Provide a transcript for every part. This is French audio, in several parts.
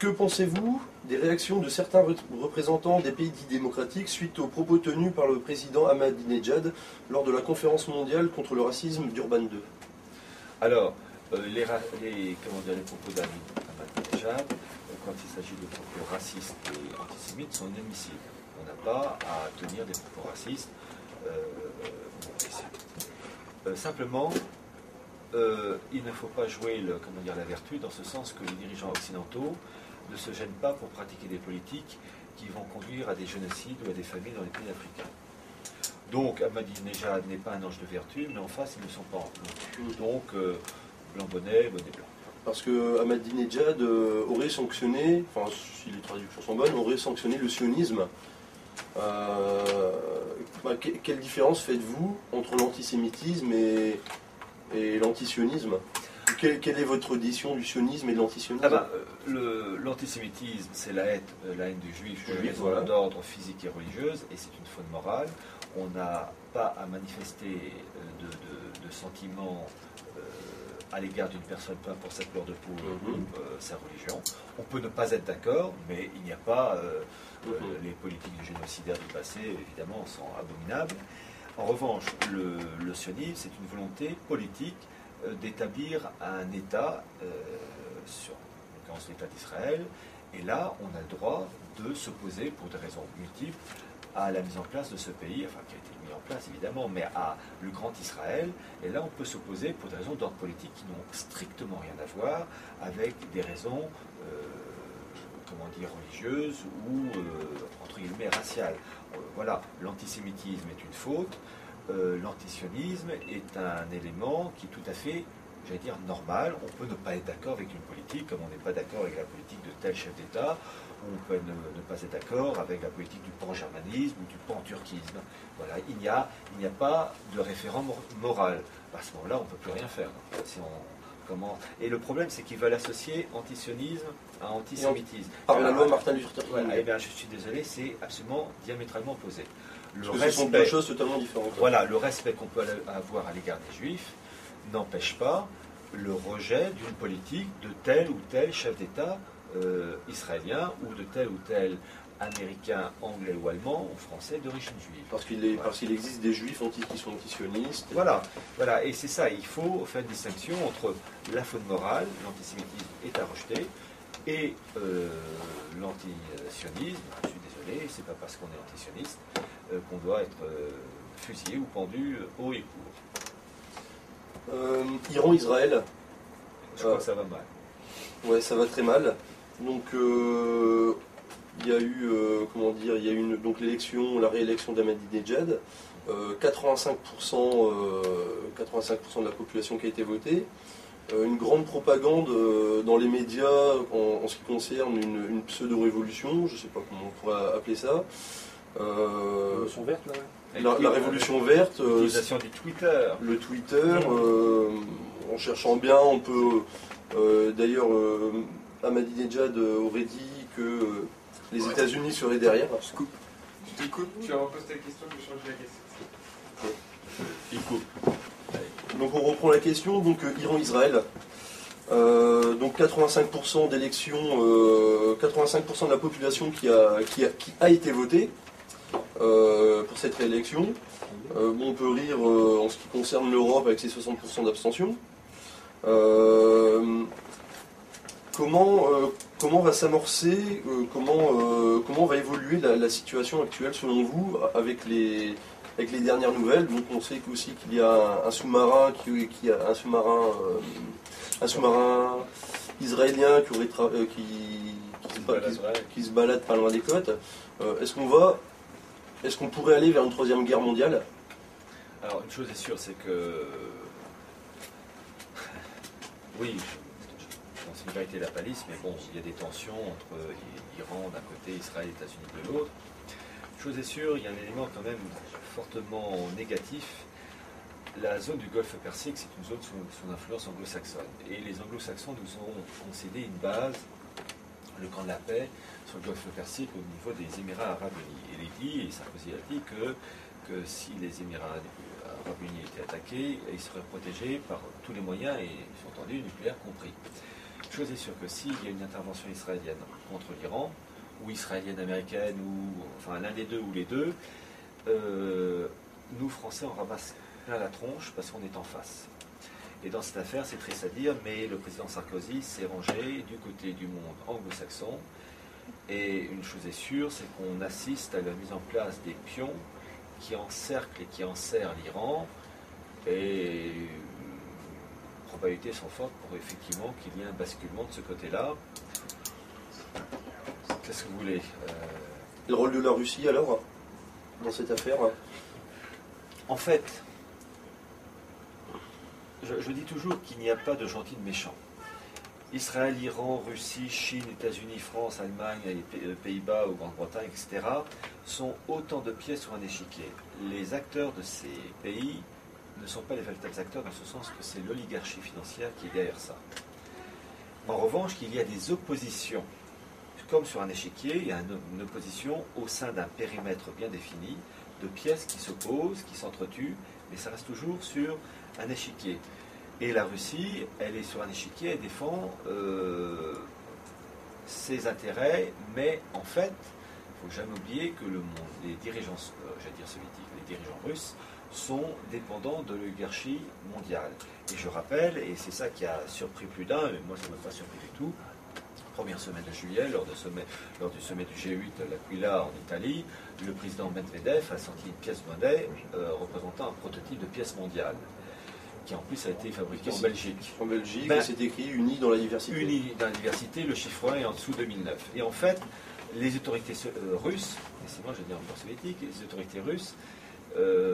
que pensez-vous des réactions de certains représentants des pays dits démocratiques suite aux propos tenus par le président Ahmadinejad lors de la conférence mondiale contre le racisme d'Urban II? Alors, les propos d'Ahmadinejad, quand il s'agit de propos racistes et antisémites, sont inadmissibles. On n'a pas à tenir des propos racistes simplement, il ne faut pas jouer la vertu dans ce sens que les dirigeants occidentaux ne se gênent pas pour pratiquer des politiques qui vont conduire à des génocides ou à des famines dans les pays africains. Donc Ahmadinejad n'est pas un ange de vertu, mais en face ils ne sont pas en plus. Donc blanc bonnet blanc. Parce que Ahmadinejad aurait sanctionné, enfin si les traductions sont bonnes, aurait sanctionné le sionisme. Quelle différence faites-vous entre l'antisémitisme et l'antisionisme? Quelle est votre audition du sionisme et de l'antisionisme? L'antisémitisme, c'est la haine du juif pour des raisons voilà, d'ordre physique et religieuse, et c'est une faute morale. On n'a pas à manifester de sentiments à l'égard d'une personne, peu importe sa couleur de peau ou sa religion. On peut ne pas être d'accord, mais il n'y a pas... les politiques du génocidaire du passé, évidemment, sont abominables. En revanche, le sionisme, c'est une volonté politique d'établir un État, sur l'État d'Israël, et là, on a le droit de s'opposer, pour des raisons multiples, à la mise en place de ce pays, enfin qui a été mis en place évidemment, mais à le grand Israël, et là on peut s'opposer pour des raisons d'ordre politique qui n'ont strictement rien à voir avec des raisons religieuses ou entre guillemets raciales. Voilà, l'antisémitisme est une faute, l'antisionisme est un élément qui est tout à fait, j'allais dire, normal. On peut ne pas être d'accord avec une politique, comme on n'est pas d'accord avec la politique de tel chef d'État, ou on peut ne pas être d'accord avec la politique du pan-germanisme ou du pan-turquisme. Voilà, il n'y a pas de référent moral. À ce moment-là, on ne peut plus rien faire. Si Et le problème, c'est qu'ils veulent associer antisionisme à antisémitisme. Par la loi Martin Luther King. Eh bien, je suis désolé, c'est absolument diamétralement opposé. Ce sont deux choses totalement différentes. Voilà, le respect qu'on peut avoir à l'égard des Juifs n'empêche pas le rejet d'une politique de tel ou tel chef d'État israélien ou de tel ou tel américain, anglais ou allemand ou français d'origine juive. Parce qu'il existe des juifs qui sont antisionistes. Voilà, et c'est ça, il faut faire une distinction entre la faute morale, l'antisémitisme est à rejeter, et l'antisionisme. Je suis désolé, c'est pas parce qu'on est antisioniste qu'on doit être fusillé ou pendu haut et court. Iran-Israël. Je crois que ça va mal. Ouais, ça va très mal. Donc il y a eu donc l'élection, la réélection d'Ahmadinejad, 85% de la population qui a été votée, une grande propagande dans les médias en ce qui concerne une pseudo-révolution, je ne sais pas comment on pourrait appeler ça. Révolution verte, là. La révolution verte, l'utilisation du Twitter. Le Twitter, en cherchant bien, on peut d'ailleurs Ahmadinejad aurait dit que les États-Unis seraient derrière. Scoop. Tu t'écoutes, tu reposes ta question, je vais changer la question. Il coupe. Donc on reprend la question, donc Iran-Israël. Donc 85% d'élections, 85% de la population qui a été votée pour cette réélection. On peut rire en ce qui concerne l'Europe avec ses 60% d'abstention. Comment va s'amorcer, comment va évoluer la situation actuelle selon vous avec les dernières nouvelles? Donc on sait aussi qu'il y a un sous-marin un sous-marin israélien qui se balade pas loin des côtes. Est-ce qu'on pourrait aller vers une troisième guerre mondiale? Alors une chose est sûre, c'est que oui, je pense une vérité la palisse, mais bon, il y a des tensions entre Iran d'un côté, Israël et États-Unis de l'autre. Une chose est sûre, il y a un élément quand même fortement négatif. La zone du Golfe Persique, c'est une zone sous influence anglo-saxonne. Et les anglo-saxons nous ont concédé une base, le camp de la paix, sur le Golfe Persique au niveau des Émirats arabes unis. Et et Sarkozy a dit que si les Émirats arabes unis étaient attaqués, ils seraient protégés par tous les moyens, et entendu, nucléaire compris. Une chose est sûre que s'il y a une intervention israélienne contre l'Iran, ou israélienne-américaine, ou enfin l'un des deux ou les deux, nous, Français, on ramasse plein la tronche parce qu'on est en face. Et dans cette affaire, c'est triste à dire, mais le président Sarkozy s'est rangé du côté du monde anglo-saxon. Et une chose est sûre, c'est qu'on assiste à la mise en place des pions qui encerclent et qui enserrent l'Iran. Et les probabilités sont fortes pour effectivement qu'il y ait un basculement de ce côté-là. Qu'est-ce que vous voulez Le rôle de la Russie, alors, dans cette affaire? En fait, je dis toujours qu'il n'y a pas de gentil de méchant. Israël, Iran, Russie, Chine, États-Unis, France, Allemagne, les Pays-Bas ou Grande-Bretagne, etc., sont autant de pièces sur un échiquier. Les acteurs de ces pays ne sont pas les véritables acteurs, dans ce sens que c'est l'oligarchie financière qui est derrière ça. En revanche, qu'il y a des oppositions, comme sur un échiquier, il y a une opposition au sein d'un périmètre bien défini, de pièces qui s'opposent, qui s'entretuent, mais ça reste toujours sur un échiquier. Et la Russie, elle est sur un échiquier, elle défend ses intérêts, mais en fait, il ne faut jamais oublier que le monde, les dirigeants, j'allais dire soviétiques, les dirigeants russes, sont dépendants de l'oligarchie mondiale. Et je rappelle, et c'est ça qui a surpris plus d'un, mais moi ça ne m'a pas surpris du tout, première semaine de juillet, lors du sommet du G8 à l'Aquila en Italie, le président Medvedev a sorti une pièce monnaie représentant un prototype de pièce mondiale, qui en plus a été fabriqué en Belgique. En Belgique, et c'est écrit « Unis dans la diversité ». Unis dans la diversité, le chiffre 1 est en dessous 2009. Et en fait, les autorités russes, et c'est moi je dis encore soviétique, les autorités russes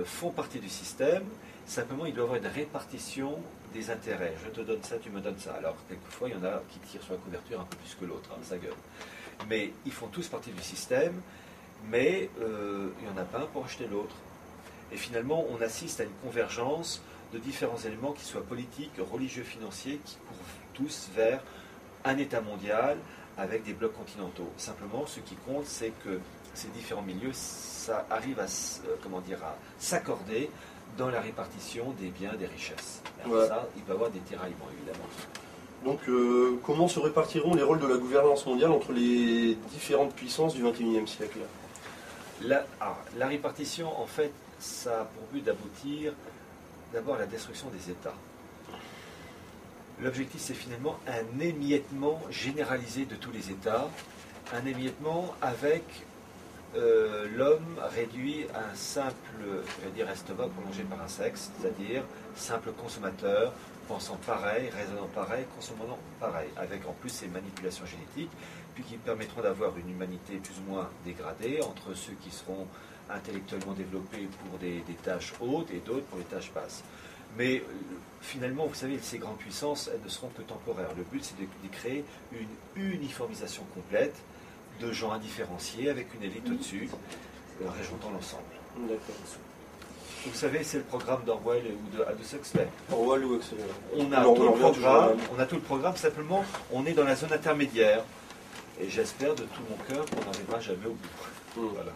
font partie du système, simplement il doit y avoir une répartition des intérêts. Je te donne ça, tu me donnes ça. Alors, quelquefois, il y en a qui tirent sur la couverture un peu plus que l'autre, hein, ça gueule. Mais ils font tous partie du système, mais il n'y en a pas un pour acheter l'autre. Et finalement, on assiste à une convergence de différents éléments qui soient politiques, religieux, financiers, qui courent tous vers un État mondial avec des blocs continentaux. Simplement, ce qui compte, c'est que ces différents milieux, ça arrive à s'accorder dans la répartition des biens, des richesses. Alors ça, il peut y avoir des tiraillements, évidemment. Donc, comment se répartiront les rôles de la gouvernance mondiale entre les différentes puissances du XXIe siècle? La répartition, en fait, ça a pour but d'aboutir d'abord à la destruction des États. L'objectif, c'est finalement un émiettement généralisé de tous les États, un émiettement avec l'homme réduit à un simple, je vais dire, estomac prolongé par un sexe, c'est-à-dire simple consommateur, pensant pareil, raisonnant pareil, consommant pareil, avec en plus ces manipulations génétiques, puis qui permettront d'avoir une humanité plus ou moins dégradée entre ceux qui seront intellectuellement développés pour des tâches hautes et d'autres pour les tâches basses. Mais finalement, vous savez, ces grandes puissances, elles ne seront que temporaires. Le but, c'est de créer une uniformisation complète de gens indifférenciés avec une élite au-dessus, régentant l'ensemble. D'accord. Vous savez, c'est le programme d'Orwell ou de Aldous Huxley. Orwell ou Huxley. On a tout le programme, simplement, on est dans la zone intermédiaire. Et j'espère de tout mon cœur qu'on n'arrivera jamais au bout. Voilà.